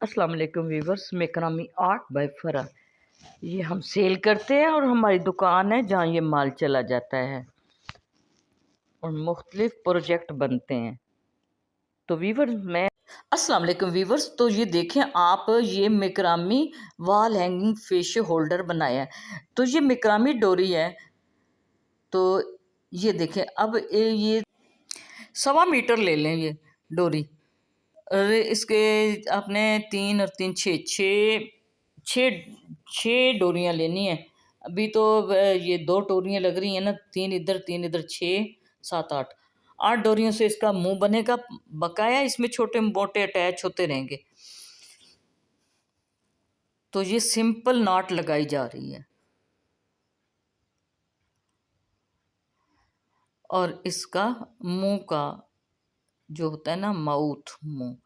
अस्सलाम वालेकुम viewers, मेकरामी art bye फरा। ये हम सेल करते हैं और हमारी दुकान है जहाँ ये माल चला जाता है और मुख्तलिफ प्रोजेक्ट बनते हैं। तो वीवर्स अस्सलाम वालेकुम वीवर्स, तो ये देखें आप, ये मेकरामी वॉल हैंगिंग फेशियल होल्डर बनाया है। तो ये मेकरामी डोरी है। तो ये देखें, अब ये 1.25 मीटर ले लें ये डोरी। और इसके आपने 3 और 3 छः छः छः डोरियाँ लेनी है। अभी तो ये 2 डोरियाँ लग रही हैं ना, 3 इधर 6 7 8 डोरियों से इसका मुंह बनेगा। बकाया इसमें छोटे मोटे अटैच होते रहेंगे। तो ये सिंपल नॉट लगाई जा रही है और इसका मुंह का जो होता है ना, माउथ मुंह,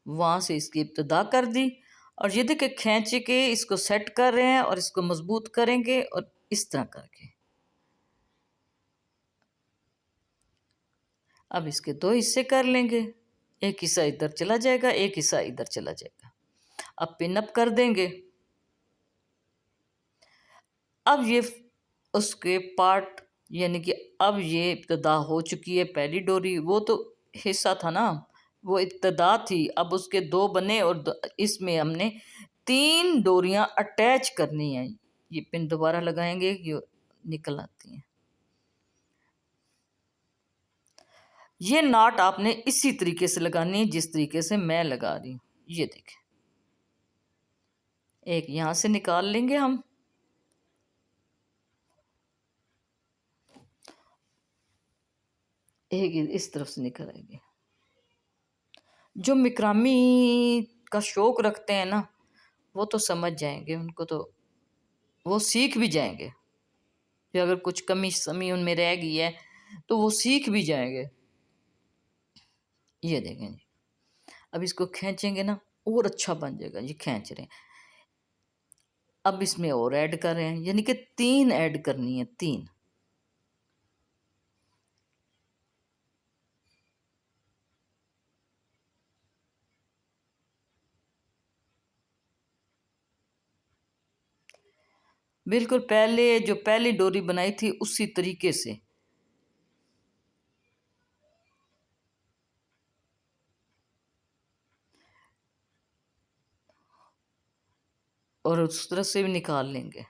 वहाँ से इसकी इब्तदा कर दी। और ये देखिए, खींच के इसको सेट कर रहे हैं और इसको मजबूत करेंगे और इस तरह करके अब इसके 2 हिस्से कर लेंगे। एक हिस्सा इधर चला जाएगा, एक हिस्सा इधर चला जाएगा। अब पिन अप कर देंगे। अब ये उसके पार्ट, यानी कि अब ये इब्तदा हो चुकी है। पहली डोरी वो तो हिस्सा था ना, वो इब्तदा थी। अब उसके 2 बने और इसमें हमने 3 डोरियां अटैच करनी है। ये पिन दोबारा लगाएंगे, ये निकल आती हैं। ये नॉट आपने इसी तरीके से लगानी है जिस तरीके से मैं लगा रही हूँ। ये देखें, एक यहाँ से निकाल लेंगे हम, एक इस तरफ से निकल आएंगे। जो मिकरामी का शौक रखते हैं ना, वो तो समझ जाएंगे, उनको तो वो सीख भी जाएंगे। कि अगर कुछ कमी समी उनमें रह गई है तो वो सीख भी जाएंगे। ये देखें जी, अब इसको खींचेंगे ना और अच्छा बन जाएगा। ये खींच रहे हैं। अब इसमें और ऐड कर रहे हैं, यानी कि 3 ऐड करनी है, 3। बिल्कुल पहले जो पहली डोरी बनाई थी उसी तरीके से। और उस तरह से भी निकाल लेंगे।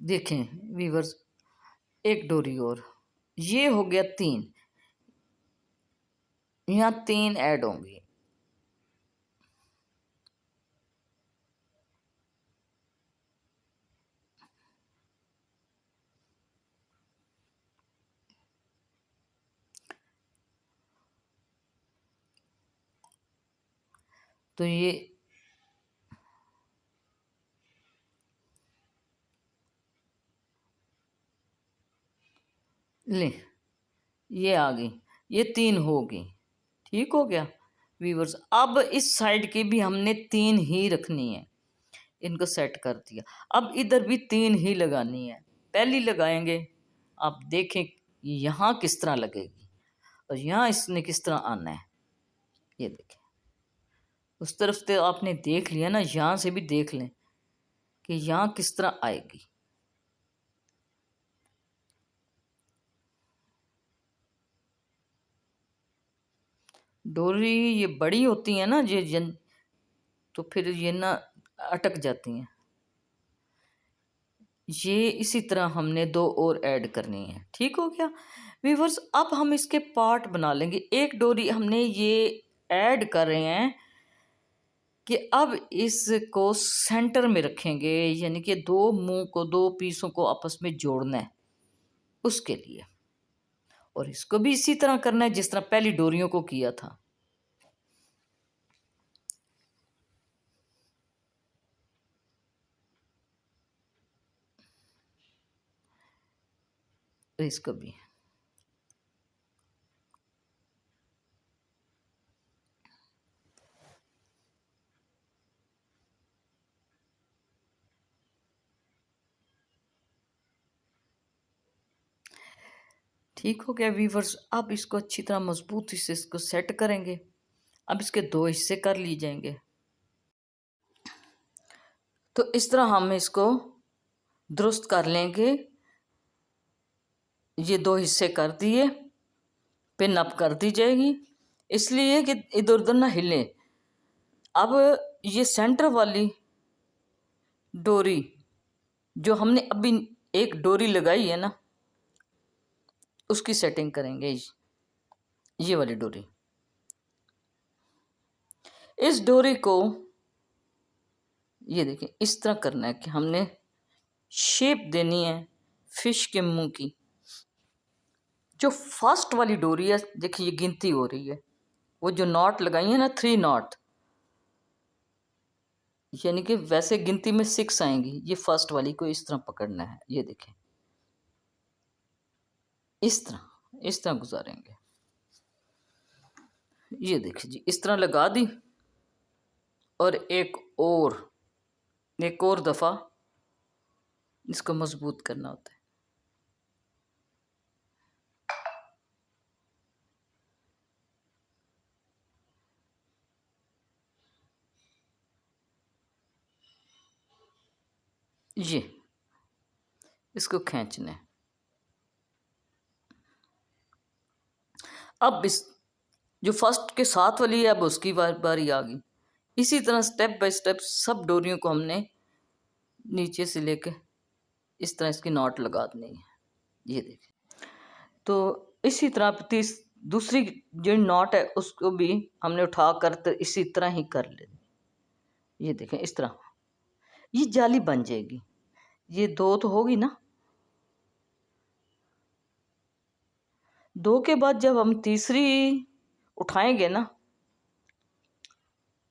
देखें वीवर्स, एक डोरी और, ये हो गया 3। यहाँ 3 ऐड होंगी। तो ये ले, ये आ गई, ये 3 होगी। ठीक हो गया वीवर्स। अब इस साइड की भी हमने 3 ही रखनी है। इनको सेट कर दिया। अब इधर भी 3 ही लगानी है। पहली लगाएंगे, आप देखें यहाँ किस तरह लगेगी और यहाँ इसने किस तरह आना है। ये देखें, उस तरफ से आपने देख लिया ना, यहाँ से भी देख लें कि यहाँ किस तरह आएगी। डोरी ये बड़ी होती है ना, ये तो फिर ये ना अटक जाती हैं। ये इसी तरह हमने 2 और ऐड करनी है। ठीक हो गया व्यूवर्स। अब हम इसके पार्ट बना लेंगे। एक डोरी हमने ये ऐड कर रहे हैं कि अब इसको सेंटर में रखेंगे, यानी कि 2 मुंह को, 2 पीसों को आपस में जोड़ना है उसके लिए। और इसको भी इसी तरह करना है जिस तरह पहली डोरियों को किया था। तो इसको भी ठीक हो गया वीवर्स। अब इसको अच्छी तरह मजबूती से इसको सेट करेंगे। अब इसके 2 हिस्से कर लिए जाएंगे। तो इस तरह हम इसको दुरुस्त कर लेंगे। ये 2 हिस्से कर दिए, पिन अप कर दी जाएगी, इसलिए कि इधर उधर ना हिले। अब ये सेंटर वाली डोरी जो हमने अभी एक डोरी लगाई है ना, उसकी सेटिंग करेंगे। ये वाली डोरी, इस डोरी को ये देखिए इस तरह करना है कि हमने शेप देनी है फिश के मुंह की। जो फर्स्ट वाली डोरी है, देखिए ये गिनती हो रही है, वो जो नॉट लगाई है ना 3 नॉट, यानी कि वैसे गिनती में 6 आएंगी। ये फर्स्ट वाली को इस तरह पकड़ना है, ये देखें इस तरह गुजारेंगे। ये देखिए जी इस तरह लगा दी, और एक और दफ़ा इसको मजबूत करना होता है। ये इसको खींचना है। अब इस जो फर्स्ट के साथ वाली है, अब उसकी बारी आ गई। इसी तरह स्टेप बाय स्टेप सब डोरियों को हमने नीचे से लेके इस तरह इसकी नॉट लगा देनी है। ये देखिए, तो इसी तरह दूसरी जो नॉट है उसको भी हमने उठा कर तो इसी तरह ही कर लेनी। ये देखें इस तरह ये जाली बन जाएगी। ये 2 तो होगी ना, 2 के बाद जब हम तीसरी उठाएंगे ना,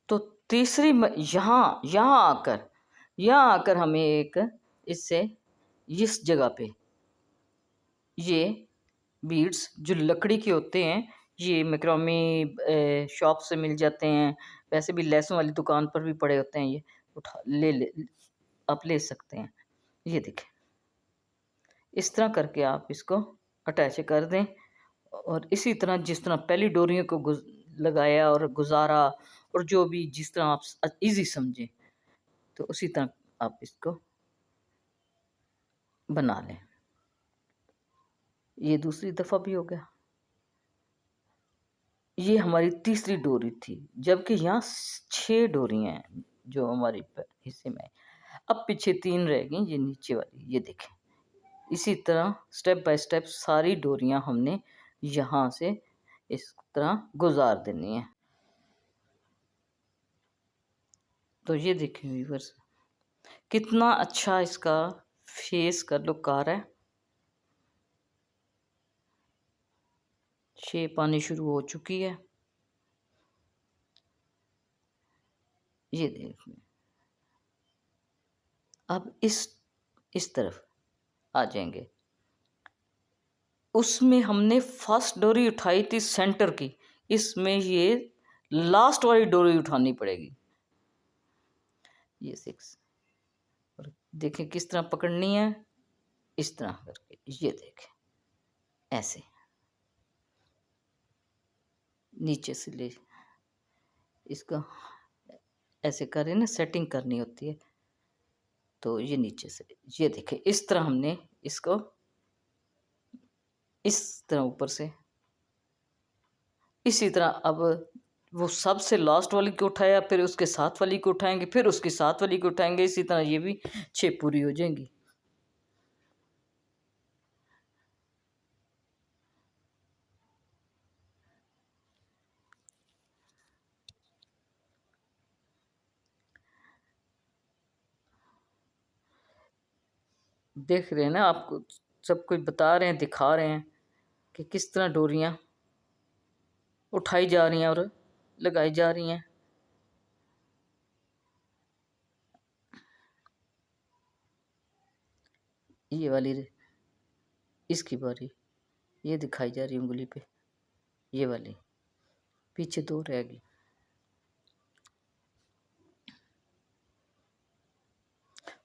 तो तीसरी यहाँ आकर हमें एक इससे इस जगह पे ये बीड्स जो लकड़ी के होते हैं, ये मैक्रोमी शॉप से मिल जाते हैं, वैसे भी लहसुन वाली दुकान पर भी पड़े होते हैं। ये आप ले सकते हैं। ये देखें इस तरह करके आप इसको अटैच कर दें, और इसी तरह जिस तरह पहली डोरियों को लगाया और गुजारा, और जो भी जिस तरह आप इजी समझें, तो उसी तरह आप इसको बना लें। ये दूसरी दफ़ा भी हो गया। ये हमारी तीसरी डोरी थी, जबकि यहाँ 6 डोरियाँ हैं जो हमारी हिस्से में। अब पीछे 3 रह गई, ये नीचे वाली। ये देखें इसी तरह स्टेप बाय स्टेप सारी डोरियाँ हमने यहाँ से इस तरह गुजार देनी है। तो ये देखें व्यूअर्स, कितना अच्छा इसका फेस का लुक आ रहा है। शेप आनी शुरू हो चुकी है। ये देखें, अब इस तरफ आ जाएंगे। उसमें हमने फर्स्ट डोरी उठाई थी सेंटर की, इसमें ये लास्ट वाली डोरी उठानी पड़ेगी। ये 6, और देखें किस तरह पकड़नी है, इस तरह करके। ये देखें ऐसे नीचे से ले, इसको ऐसे करें ना, सेटिंग करनी होती है। तो ये नीचे से, ये देखें इस तरह हमने इसको इस तरह ऊपर से, इसी तरह अब वो सबसे लास्ट वाली को उठाया, फिर उसके साथ वाली को उठाएंगे, फिर उसके साथ वाली को उठाएंगे। इसी तरह ये भी 6 पूरी हो जाएंगी। देख रहे हैं ना, आपको सब कुछ बता रहे हैं, दिखा रहे हैं कि किस तरह डोरियां उठाई जा रही हैं और लगाई जा रही हैं। ये वाली इसकी बारी, ये दिखाई जा रही है उंगली पे, ये वाली पीछे 2 रहेगी।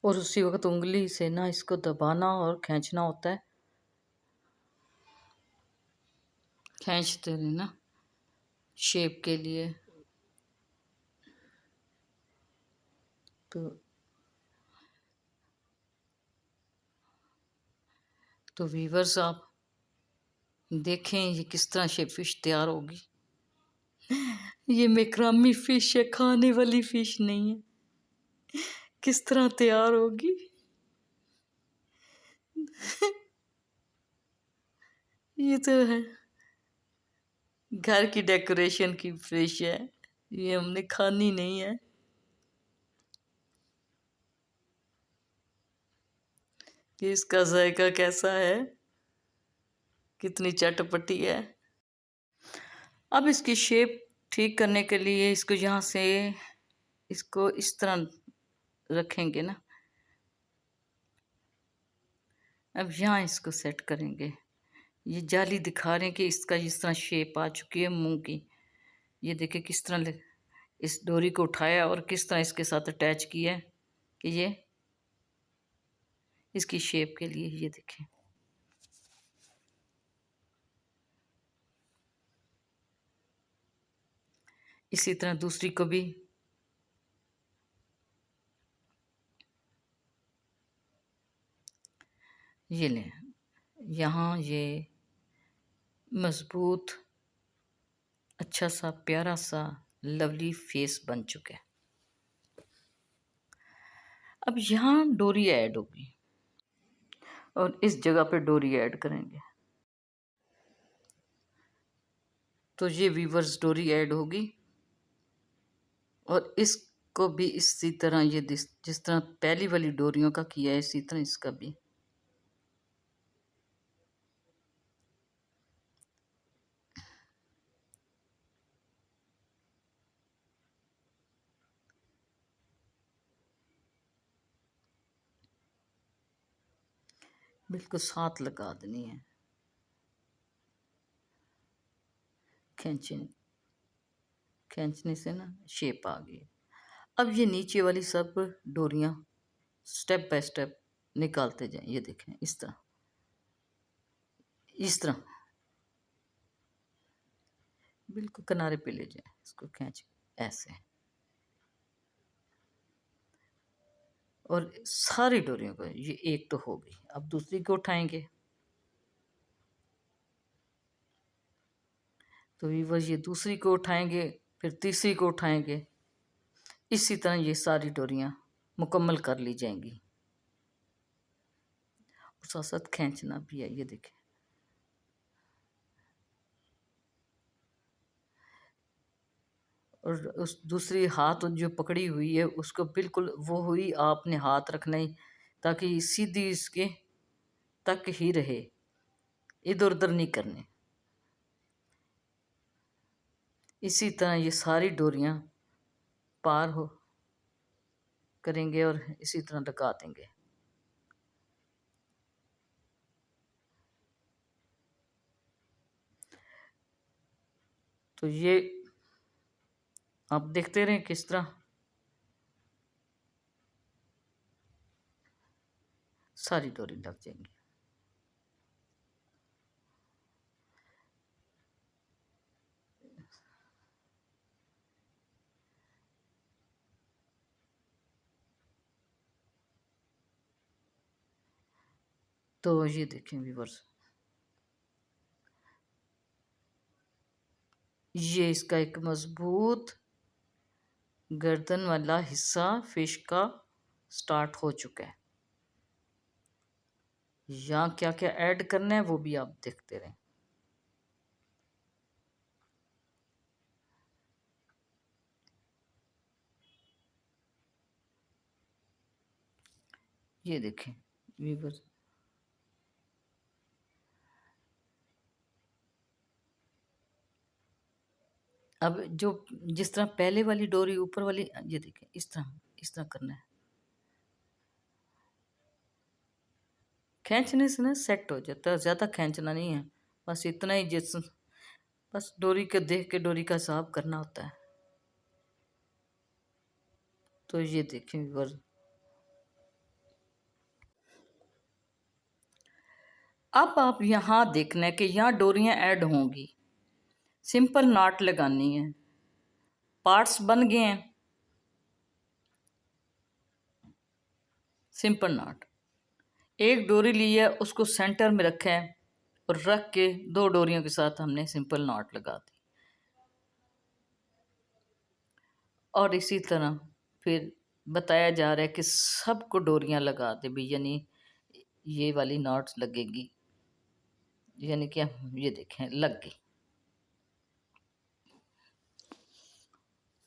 और उसी वक्त उंगली से ना इसको दबाना और खींचना होता है। खींचते रहे ना शेप के लिए। तो व्यूअर्स आप देखें ये किस तरह से फिश तैयार होगी। ये मैक्रामी फिश है, खाने वाली फिश नहीं है। किस तरह तैयार होगी। ये तो है घर की डेकोरेशन की फिश है, ये हमने खानी नहीं है। कि इसका जायका कैसा है, कितनी चटपटी है। अब इसकी शेप ठीक करने के लिए इसको यहाँ से इसको इस तरह रखेंगे ना। अब यहाँ इसको सेट करेंगे। ये जाली दिखा रहे हैं कि इसका इस तरह शेप आ चुकी है मुंह की। ये देखिए किस तरह इस डोरी को उठाया और किस तरह इसके साथ अटैच किया कि ये इसकी शेप के लिए। ये देखें इसी तरह दूसरी को भी। ये लें, यहाँ ये मजबूत अच्छा सा प्यारा सा लवली फेस बन चुका है। अब यहाँ डोरी ऐड होगी और इस जगह पे डोरी ऐड करेंगे। तो ये वीवर्स डोरी ऐड होगी और इसको भी इसी तरह ये जिस तरह पहली वाली डोरियों का किया है इसी तरह इसका भी। बिल्कुल साथ लगा देनी है। खींचने से ना शेप आ गई। अब ये नीचे वाली सब डोरियां स्टेप बाय स्टेप निकालते जाएं। ये देखें इस तरह बिल्कुल किनारे पे ले जाएं, इसको खींच ऐसे। और सारी डोरियों को ये एक तो हो गई। अब दूसरी को उठाएंगे। तो वीवर्स ये दूसरी को उठाएंगे, फिर तीसरी को उठाएंगे। इसी तरह ये सारी डोरियां मुकम्मल कर ली जाएंगी। और साथ साथ खींचना भी है। ये देखें और उस दूसरी हाथ जो पकड़ी हुई है उसको बिल्कुल वो हुई आपने हाथ रखना ही, ताकि सीधी इसके तक ही रहे, इधर उधर नहीं करने। इसी तरह ये सारी डोरियां पार हो करेंगे और इसी तरह लगा देंगे। तो ये आप देखते रहें किस तरह सारी डोरी लग जाएंगी। तो ये देखें व्यूअर्स, ये इसका एक मजबूत गर्दन वाला हिस्सा फिश का स्टार्ट हो चुका है। यहाँ क्या क्या ऐड करना है वो भी आप देखते रहें। ये देखें व्यूअर्स, अब जो जिस तरह पहले वाली डोरी ऊपर वाली, ये देखें इस तरह करना है। खींचने से ना सेट हो जाता है, ज़्यादा खींचना नहीं है, बस इतना ही बस डोरी के देख के डोरी का हिसाब करना होता है। तो ये देखें व्यूअर्स, अब आप यहाँ देखना है कि यहाँ डोरियाँ ऐड होंगी। सिंपल नॉट लगानी है। पार्ट्स बन गए हैं। सिंपल नॉट, एक डोरी ली है, उसको सेंटर में रखा है और रख के दो डोरियों के साथ हमने सिंपल नॉट लगा दी। और इसी तरह फिर बताया जा रहा है कि सबको डोरियां लगा दे भी, यानी ये वाली नॉट्स लगेगी, यानी कि ये देखें लग गई।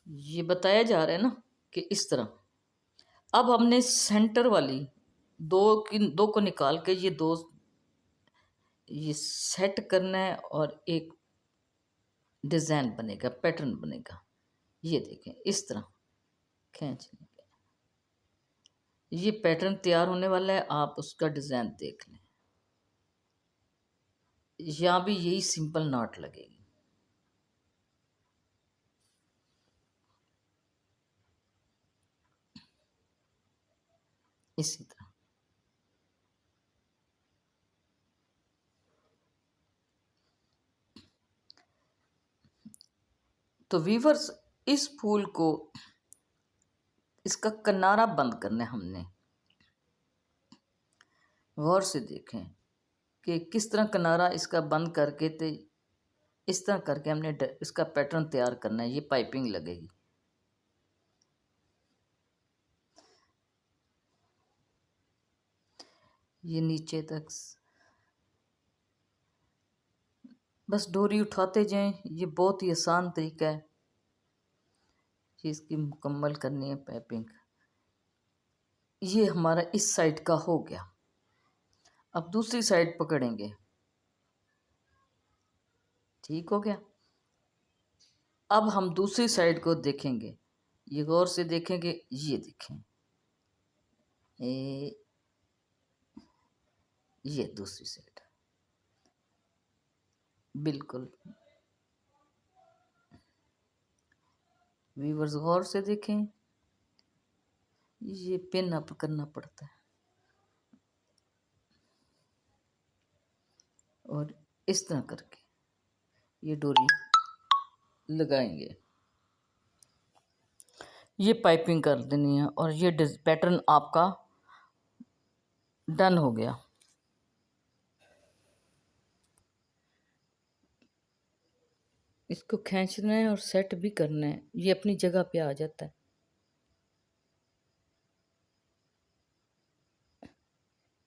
ये बताया जा रहा है ना कि इस तरह। अब हमने सेंटर वाली दो को निकाल के ये सेट करना है और एक डिज़ाइन बनेगा, पैटर्न बनेगा। ये देखें इस तरह खींच लेंगे, ये पैटर्न तैयार होने वाला है। आप उसका डिज़ाइन देख लें। यहाँ भी यही सिंपल नॉट लगेगी। इसी तरह तो वीवर्स, इस फूल को, इसका किनारा बंद करना है हमने। गौर से देखें कि किस तरह किनारा इसका बंद करके, तो इस तरह करके हमने इसका पैटर्न तैयार करना है। ये पाइपिंग लगेगी। ये नीचे तक बस डोरी उठाते जाएं। ये बहुत ही आसान तरीका है कि इसकी मुकम्मल करनी है पाइपिंग। ये हमारा इस साइड का हो गया। अब दूसरी साइड पकड़ेंगे। ठीक हो गया। अब हम दूसरी साइड को देखेंगे। ये गौर से देखेंगे। ये देखें, ये दूसरी साइड बिल्कुल। व्यूवर्स गौर से देखें, ये पिन अप करना पड़ता है और इस तरह करके ये डोरी लगाएंगे। ये पाइपिंग कर देनी है और ये पैटर्न आपका डन हो गया। इसको खींचना है और सेट भी करना है। ये अपनी जगह पे आ जाता है।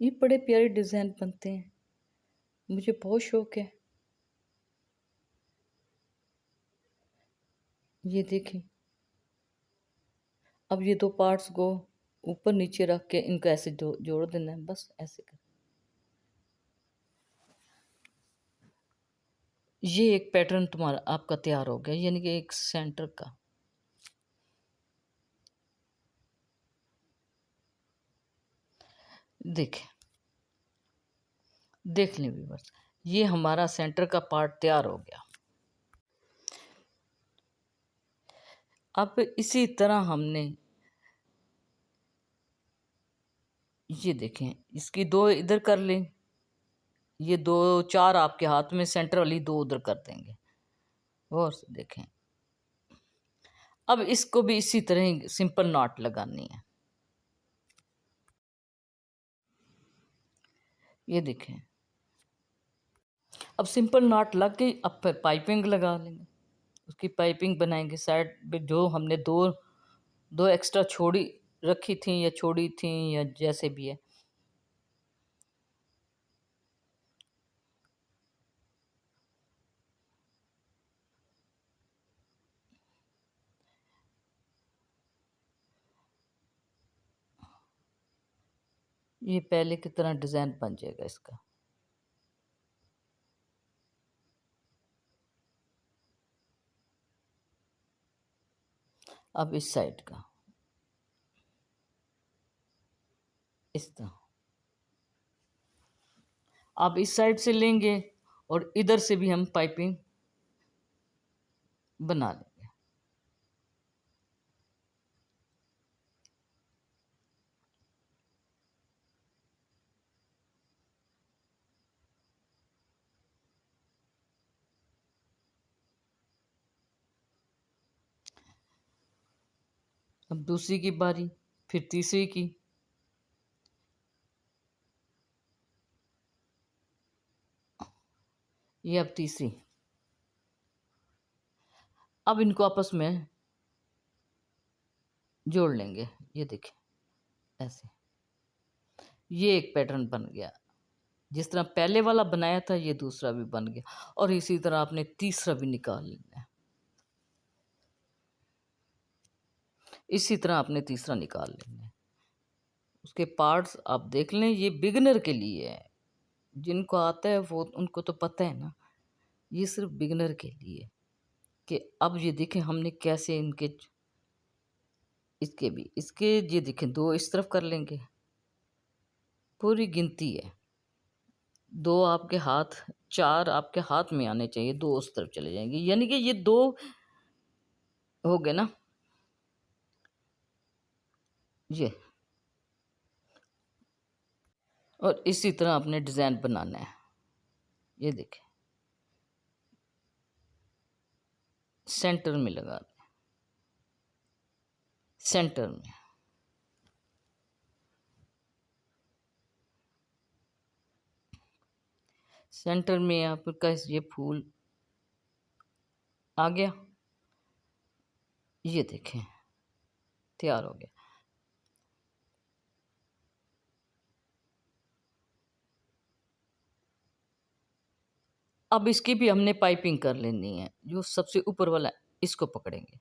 ये बड़े प्यारे डिज़ाइन बनते हैं। मुझे बहुत शौक है। ये देखें। अब ये दो पार्ट्स को ऊपर नीचे रख के इनको ऐसे जोड़ देना है, बस ऐसे कर। ये एक पैटर्न तुम्हारा आपका तैयार हो गया, यानी कि एक सेंटर का। देखें, देख लें व्यूअर्स, ये हमारा सेंटर का पार्ट तैयार हो गया। अब इसी तरह हमने ये देखें, इसकी दो इधर कर लें। ये दो चार आपके हाथ में, सेंटर वाली दो उधर कर देंगे। गौर से देखें। अब इसको भी इसी तरह ही सिंपल नॉट लगानी है। ये देखें, अब सिंपल नॉट लग गई। अब फिर पाइपिंग लगा लेंगे। उसकी पाइपिंग बनाएंगे। साइड पे जो हमने दो दो एक्स्ट्रा छोड़ी रखी थी या छोड़ी थी या जैसे भी है, ये पहले की तरह डिज़ाइन बन जाएगा इसका। अब इस साइड का इस तरह आप इस साइड से लेंगे और इधर से भी हम पाइपिंग बना लेंगे। अब दूसरी की बारी, फिर तीसरी की। ये अब तीसरी। अब इनको आपस में जोड़ लेंगे, ये देखिए ऐसे। ये एक पैटर्न बन गया। जिस तरह पहले वाला बनाया था ये दूसरा भी बन गया, और इसी तरह आपने तीसरा भी निकाल लेना है। इसी तरह आपने तीसरा निकाल लेना है। उसके पार्ट्स आप देख लें, ये बिगनर के लिए है। जिनको आता है वो उनको तो पता है ना, ये सिर्फ बिगनर के लिए। कि अब ये देखें हमने कैसे इनके, इसके भी, इसके ये देखें दो इस तरफ कर लेंगे। पूरी गिनती है, दो आपके हाथ, चार आपके हाथ में आने चाहिए, दो उस तरफ चले जाएंगे, यानी कि ये दो हो गए ना। ये, और इसी तरह आपने डिज़ाइन बनाना है। ये देखें सेंटर में लगा दें, सेंटर में। सेंटर में आपका ये फूल आ गया। ये देखें तैयार हो गया। अब इसकी भी हमने पाइपिंग कर लेनी है। जो सबसे ऊपर वाला इसको पकड़ेंगे,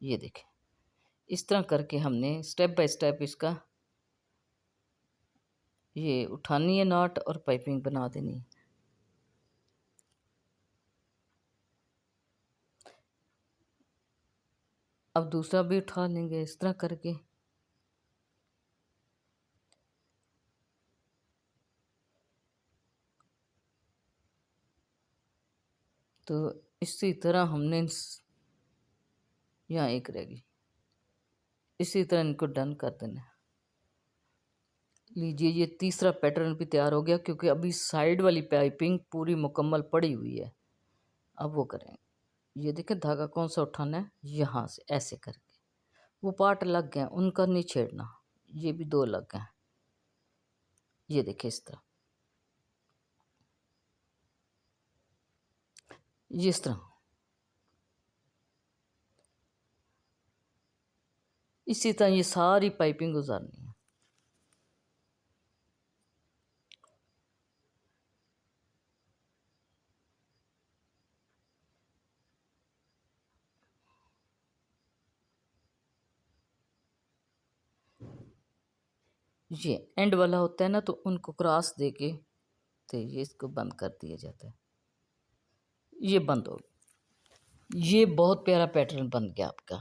ये देखें इस तरह करके हमने स्टेप बाय स्टेप इसका ये उठानी है नॉट और पाइपिंग बना देनी है। अब दूसरा भी उठा लेंगे इस तरह करके। तो इसी तरह हमने यहाँ एक रहेगी, इसी तरह इनको डन कर देना है। लीजिए ये तीसरा पैटर्न भी तैयार हो गया, क्योंकि अभी साइड वाली पाइपिंग पूरी मुकम्मल पड़ी हुई है। अब वो करेंगे, ये देखें धागा कौन सा उठाना है, यहाँ से ऐसे करके। वो पार्ट लग गए उनका नहीं छेड़ना, ये भी दो लग गए। ये देखें इस तरह, ये इस तरह। इसी तरह ये सारी पाइपिंग गुजारनी है। ये एंड वाला होता है ना, तो उनको क्रॉस दे के तो ये इसको बंद कर दिया जाता है। ये बंद हो गया। ये बहुत प्यारा पैटर्न बन गया आपका।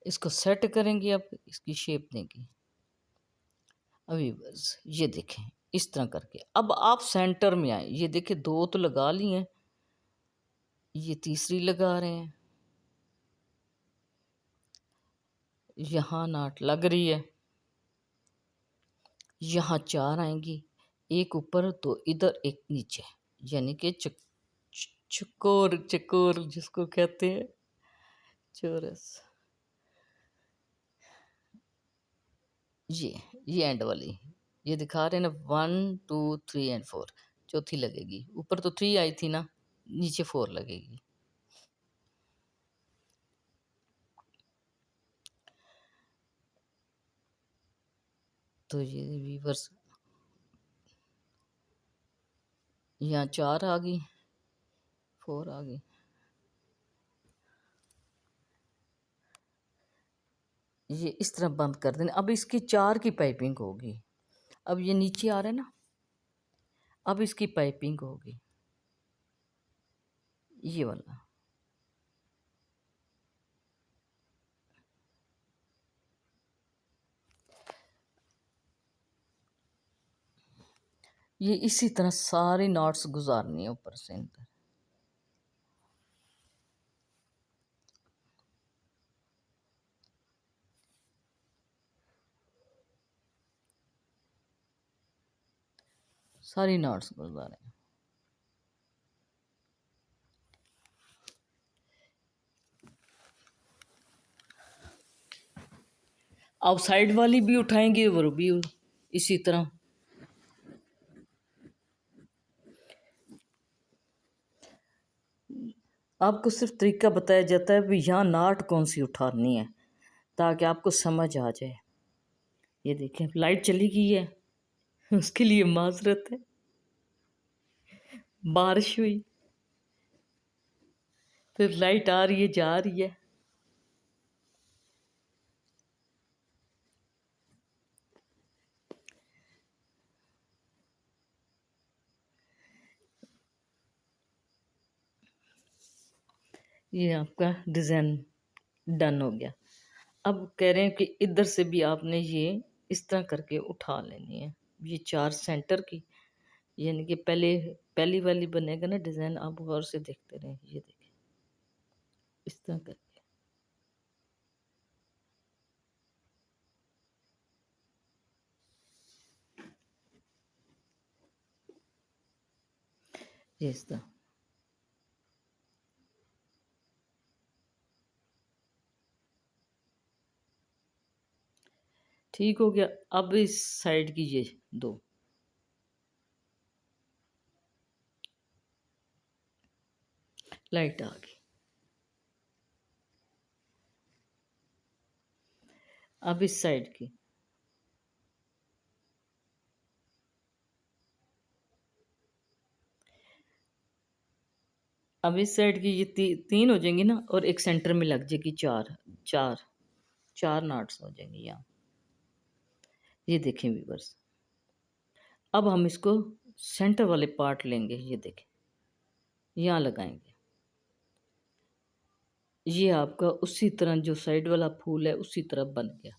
इसको सेट करेंगे, अब इसकी शेप देंगे। अभी बस ये देखें इस तरह करके। अब आप सेंटर में आए, ये देखें दो तो लगा ली हैं, ये तीसरी लगा रहे हैं। यहाँ नाट लग रही है, यहाँ चार आएंगी, एक ऊपर दो इधर एक नीचे, यानी कि चकोर चकोर जिसको कहते हैं, चोरस। ये एंड वाली ये दिखा रहे हैं ना, 1 2 3 एंड 4, चौथी लगेगी। ऊपर तो 3 आई थी ना, नीचे 4 लगेगी। तो ये वीवर्स, यहाँ 4 आ गई, 4 आ गई। ये इस तरह बंद कर देना। अब इसकी 4 की पाइपिंग होगी। अब ये नीचे आ रहा है ना, अब इसकी पाइपिंग होगी ये वाला। ये इसी तरह सारी नॉट्स गुजारनी है ऊपर से अंदर। सारी नॉट्स गुजारें। अब साइड वाली भी उठाएंगे वो भी इसी तरह। आपको सिर्फ तरीका बताया जाता है भी यहाँ नाट कौन सी उठानी है ताकि आपको समझ आ जाए। ये देखें लाइट चली गई है, उसके लिए माजरत है, बारिश हुई फिर लाइट आ रही है जा रही है। ये आपका डिज़ाइन डन हो गया। अब कह रहे हैं कि इधर से भी आपने ये इस तरह करके उठा लेनी है, ये 4 सेंटर की, यानी कि पहले पहली वाली बनेगा ना डिज़ाइन, आप गौर से देखते रहें। ये देखें इस तरह करके ये इस तरह ठीक हो गया। अब इस साइड की ये 2 लाइट आ गई। अब इस साइड की अब इस साइड की ये 3 हो जाएंगी ना, और एक सेंटर में लग जाएगी 4 4 4 नॉट्स हो जाएंगे यहाँ। ये देखें व्यूअर्स, अब हम इसको सेंटर वाले पार्ट लेंगे, ये देखें यहाँ लगाएंगे। ये आपका उसी तरह जो साइड वाला फूल है उसी तरह बन गया।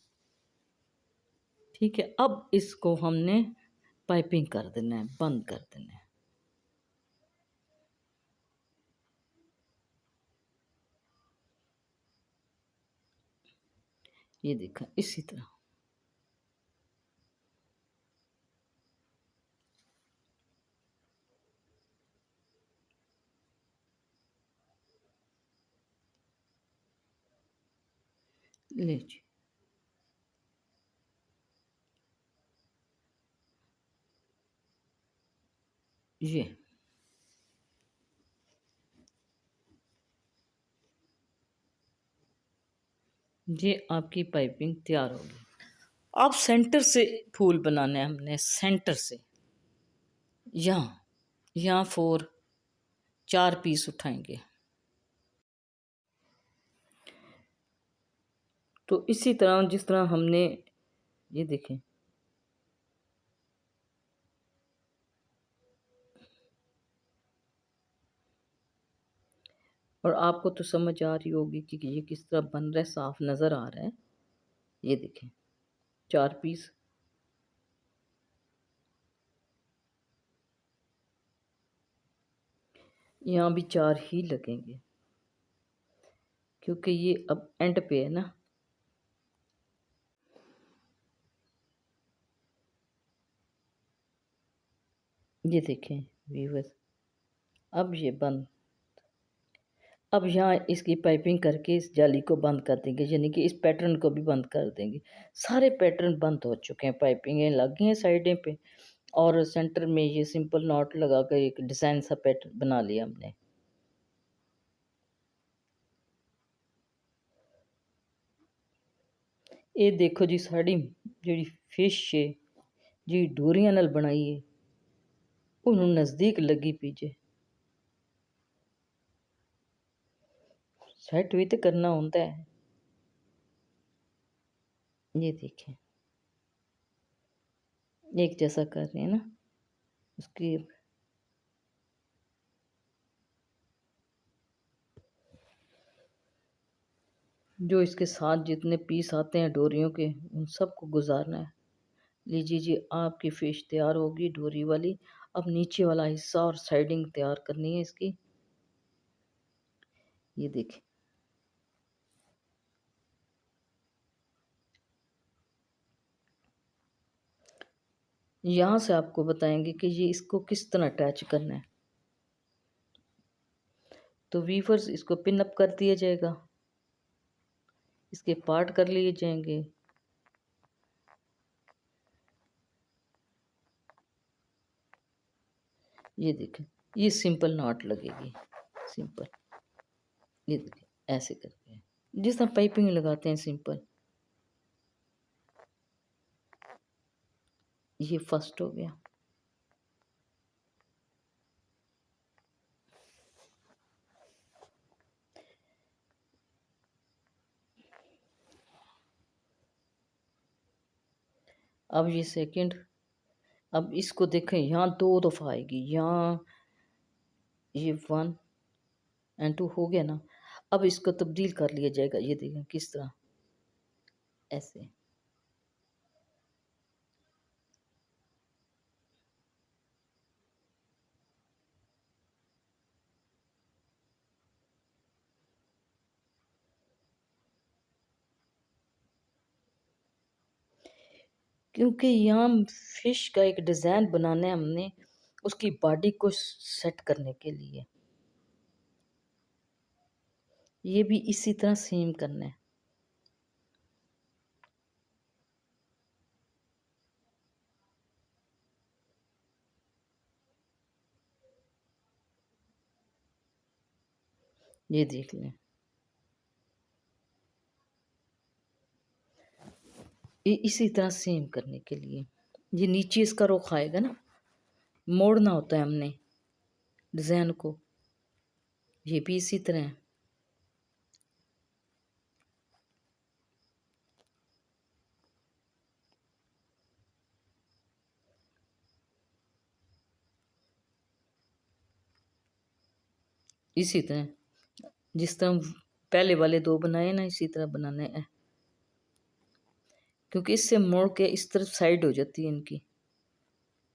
ठीक है, अब इसको हमने पाइपिंग कर देना है, बंद कर देना है। ये देखा इसी तरह लीजिए। ये आपकी पाइपिंग तैयार होगी। अब सेंटर से फूल बनाने हैं हमने, सेंटर से यहाँ यहाँ 4 पीस उठाएंगे। तो इसी तरह जिस तरह हमने ये देखें, और आपको तो समझ आ रही होगी कि ये किस तरह बन रहा है, साफ नज़र आ रहा है। ये देखें 4 पीस, यहाँ भी 4 ही लगेंगे क्योंकि ये अब एंड पे है ना। ये देखें व्यूअर्स, अब ये बंद। अब यहाँ इसकी पाइपिंग करके इस जाली को बंद कर देंगे, यानी कि इस पैटर्न को भी बंद कर देंगे। सारे पैटर्न बंद हो चुके हैं, पाइपिंगें लग गई हैं साइडें पे, और सेंटर में ये सिंपल नॉट लगा कर एक डिज़ाइन सा पैटर्न बना लिया हमने। ये देखो जी साड़ी जी फिश है जी डोरियां नाल बनाई है, उन्होंने नज़दीक लगी पीछे सेट भी तो करना होता है। ये देखें एक जैसा कर रहे हैं ना उसकी। जो इसके साथ जितने पीस आते हैं डोरियों के उन सबको गुजारना है। लीजिए जी आपकी फ़िश तैयार होगी डोरी वाली। अब नीचे वाला हिस्सा और साइडिंग तैयार करनी है इसकी। ये देखिए यहाँ से आपको बताएंगे कि ये इसको किस तरह अटैच करना है। तो वीवर्स इसको पिन अप कर दिया जाएगा, इसके पार्ट कर लिए जाएंगे। ये देखें, ये सिंपल नॉट लगेगी, सिंपल। ये देखें ऐसे करके, जिस तरह पाइपिंग लगाते हैं सिंपल। ये फर्स्ट हो गया। अब ये सेकंड। अब इसको देखें, यहाँ 2 दफ़ा आएगी, यहाँ ये 1 एंड 2 हो गया ना। अब इसको तब्दील कर लिया जाएगा, ये देखें किस तरह, ऐसे। क्योंकि यहाँ फिश का एक डिज़ाइन बनाना है हमने, उसकी बॉडी को सेट करने के लिए। ये भी इसी तरह सेम करना है। ये देख लें, ये इसी तरह सेम करने के लिए। ये नीचे इसका रुख आएगा ना, मोड़ना होता है हमने डिज़ाइन को। ये भी इसी तरह है। इसी तरह जिस तरह पहले वाले 2 बनाए ना, इसी तरह बनाना है। क्योंकि इससे मोड़ के इस तरफ साइड हो जाती है, इनकी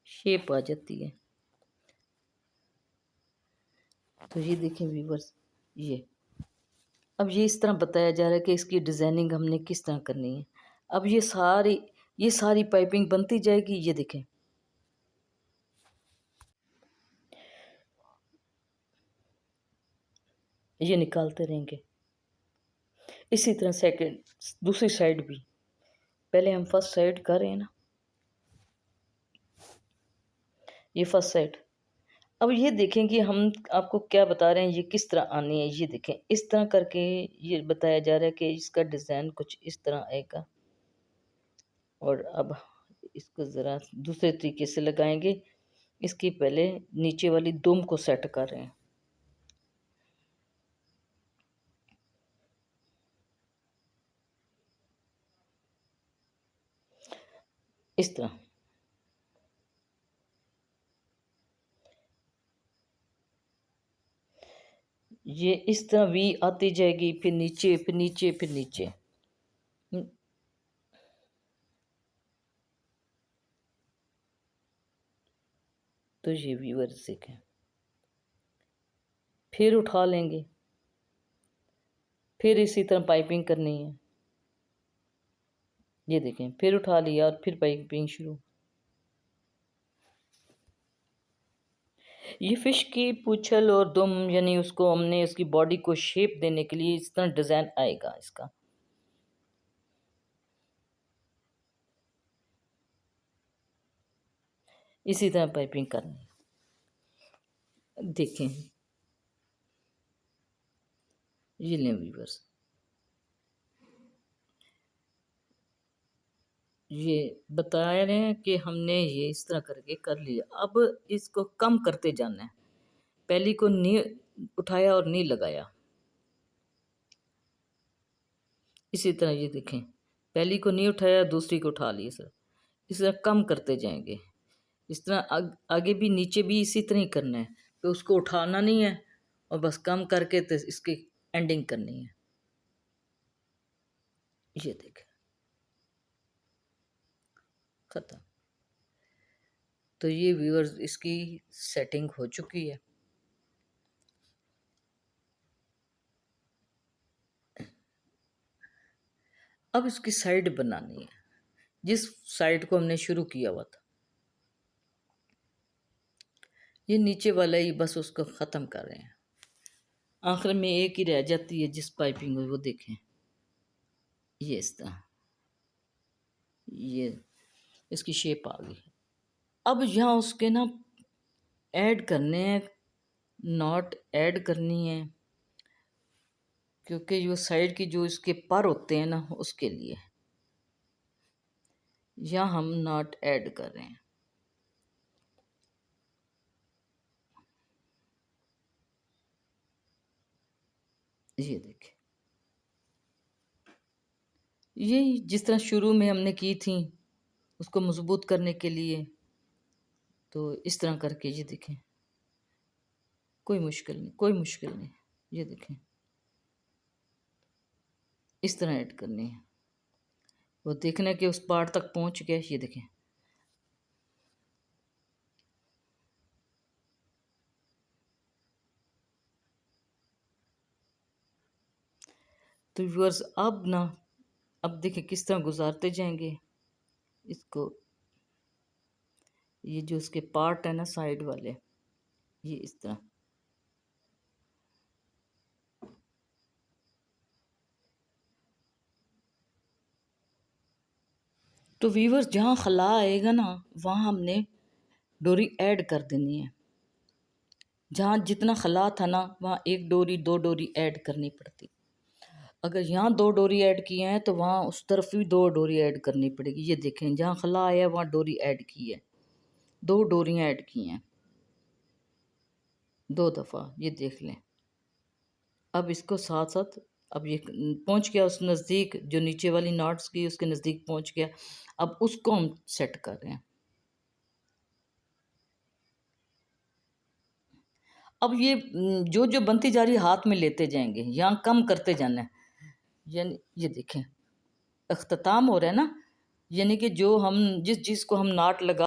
शेप आ जाती है। तो ये देखें व्यूवर्स, ये अब ये इस तरह बताया जा रहा है कि इसकी डिज़ाइनिंग हमने किस तरह करनी है। अब ये सारी पाइपिंग बनती जाएगी। ये देखें, ये निकालते रहेंगे। इसी तरह सेकंड, दूसरी साइड भी। पहले हम फर्स्ट साइड कर रहे हैं ना, ये फर्स्ट साइड। अब ये देखें कि हम आपको क्या बता रहे हैं, ये किस तरह आनी है। ये देखें इस तरह करके ये बताया जा रहा है कि इसका डिज़ाइन कुछ इस तरह आएगा। और अब इसको ज़रा दूसरे तरीके से लगाएंगे। इसकी पहले नीचे वाली दुम को सेट कर रहे हैं, इस तरह। ये इस तरह वी आती जाएगी, फिर नीचे, फिर नीचे, फिर नीचे। तो ये व्यूअर्स देखें, फिर उठा लेंगे, फिर इसी तरह पाइपिंग करनी है। ये देखें, फिर उठा लिया और फिर पाइपिंग शुरू। ये फ़िश की पूंछल और दुम, यानी उसको हमने उसकी बॉडी को शेप देने के लिए इस तरह डिज़ाइन आएगा इसका। इसी तरह पाइपिंग करनी है। देखें, ये लें व्यूअर्स, ये बता रहे हैं कि हमने ये इस तरह करके कर लिया। अब इसको कम करते जाना है। पहली को नी उठाया और नी लगाया। इसी तरह ये देखें, पहली को नी उठाया, दूसरी को उठा लिया सर। इस तरह कम करते जाएंगे। इस तरह आगे भी नीचे भी इसी तरह ही करना है। तो उसको उठाना नहीं है और बस कम करके तो इसकी एंडिंग करनी है। ये देखें, खत्म। तो ये व्यूअर्स इसकी सेटिंग हो चुकी है। अब इसकी साइड बनानी है, जिस साइड को हमने शुरू किया हुआ था। ये नीचे वाला ही बस उसको ख़त्म कर रहे हैं। आखिर में एक ही रह जाती है जिस पाइपिंग हुई, वो देखें। ये इस तरह, ये इसकी शेप आ गई। अब यहाँ उसके ना ऐड करने हैं, नॉट ऐड करनी है, क्योंकि जो साइड की जो इसके पर होते हैं ना उसके लिए, या हम नॉट ऐड कर रहे हैं। ये देखिए, ये जिस तरह शुरू में हमने की थी उसको मजबूत करने के लिए, तो इस तरह करके ये देखें, कोई मुश्किल नहीं, कोई मुश्किल नहीं। ये देखें, इस तरह ऐड करनी है। वो देखने के उस पार्ट तक पहुंच गए। ये देखें, तो व्यूअर्स अब देखिए किस तरह गुजारते जाएंगे इसको। ये जो उसके पार्ट है ना साइड वाले, ये इस तरह, तो व्यूअर्स जहाँ खला आएगा ना वहाँ हमने डोरी ऐड कर देनी है। जहाँ जितना खला था ना वहाँ एक डोरी दो डोरी ऐड करनी पड़ती। अगर यहाँ दो डोरी ऐड किए हैं तो वहाँ उस तरफ भी दो डोरी ऐड करनी पड़ेगी। ये देखें, जहाँ खला आया है वहाँ डोरी ऐड की है, दो डोरियाँ ऐड की हैं, 2 दफ़ा। ये देख लें। अब इसको साथ साथ, अब ये पहुंच गया उस नज़दीक, जो नीचे वाली नॉट्स की उसके नज़दीक पहुंच गया। अब उसको हम सेट कर रहे हैं। अब ये जो जो बनती जा रही है हाथ में लेते जाएंगे, यहाँ कम करते जाना है। यानी ये देखें, अख्ताम हो रहा है ना, यानी कि जो हम जिस चीज़ को हम नाट लगा,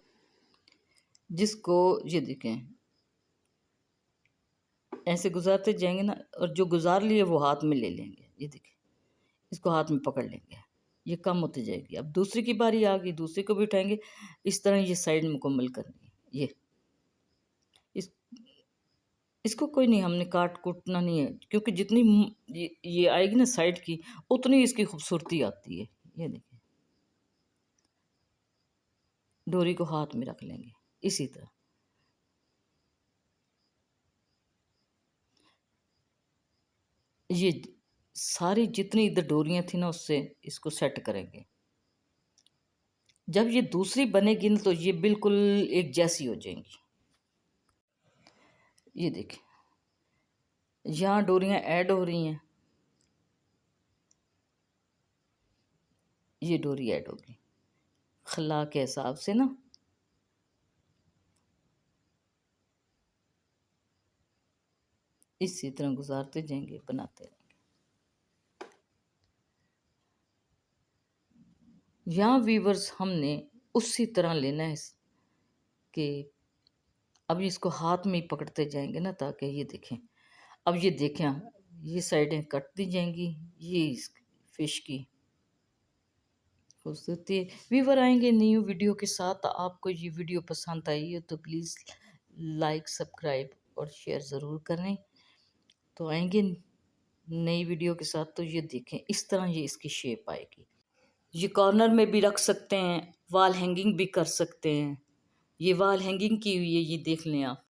जिसको ये देखें ऐसे गुजारते जाएंगे ना, और जो गुजार लिए वो हाथ में ले लेंगे। ये देखें, इसको हाथ में पकड़ लेंगे, ये कम होती जाएगी। अब दूसरी की बारी आ गई, दूसरी को भी उठाएंगे। इस तरह ये साइड मुकम्मल करनी है। ये इस इसको कोई नहीं, हमने काट कूटना नहीं है, क्योंकि जितनी ये आएगी ना साइड की, उतनी इसकी खूबसूरती आती है। ये देखिए, डोरी को हाथ में रख लेंगे इसी तरह। ये सारी जितनी इधर डोरियां थी ना उससे इसको सेट करेंगे। जब ये दूसरी बनेगी ना तो ये बिल्कुल एक जैसी हो जाएंगी। ये देखिए, यहाँ डोरियां ऐड हो रही हैं, ये डोरी ऐड होगी खला के हिसाब से ना। इसी तरह गुजारते जाएंगे, बनाते रहेंगे। यहाँ वीवर्स हमने उसी तरह लेना है कि अब इसको हाथ में ही पकड़ते जाएंगे ना, ताकि ये देखें, अब ये देखें, ये साइडें कटती जाएंगी। ये इस फिश की खूबसूरती। व्यूवर आएंगे न्यू वीडियो के साथ। आपको ये वीडियो पसंद आई है तो प्लीज़ लाइक, सब्सक्राइब और शेयर ज़रूर करें। तो आएंगे नई वीडियो के साथ। तो ये देखें, इस तरह ये इसकी शेप आएगी। ये कॉर्नर में भी रख सकते हैं, वॉल हैंगिंग भी कर सकते हैं। ये वॉल हैंगिंग की हुई है, ये देख लें आप।